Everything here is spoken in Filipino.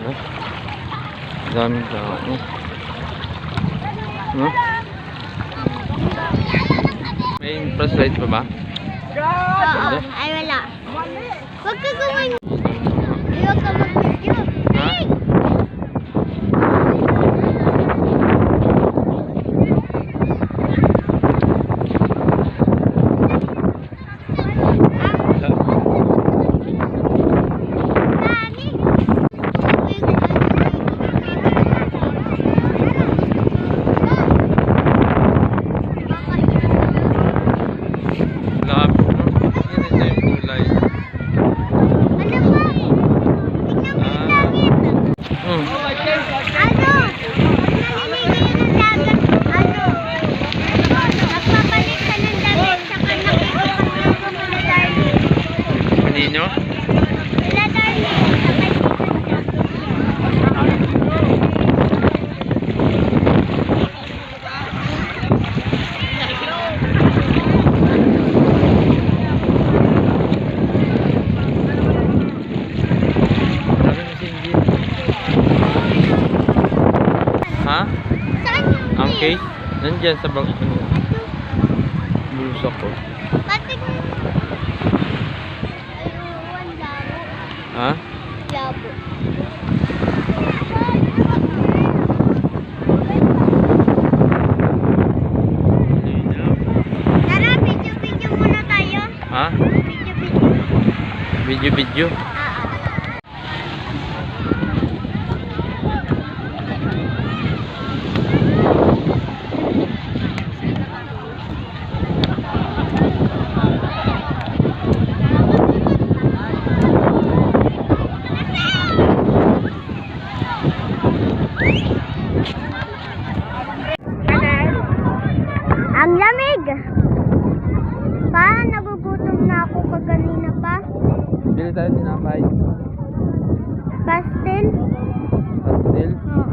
Oh, daming tao. Oh. May flashlight pa ba? Oo, ay wala. Huwag ka gawin. Huwag ka mag-video. Ha? Nino? Ha? Ang case? Nandyan sa bag. Bulsa ko. Ha? Labo. Tara, video-video muna tayo. Ha? Video-video. Video-video? Ang lamig! Pa, nagugutom na ako kaganina pa. Bili tayo tinapay. Pastel? Pastel? Oo.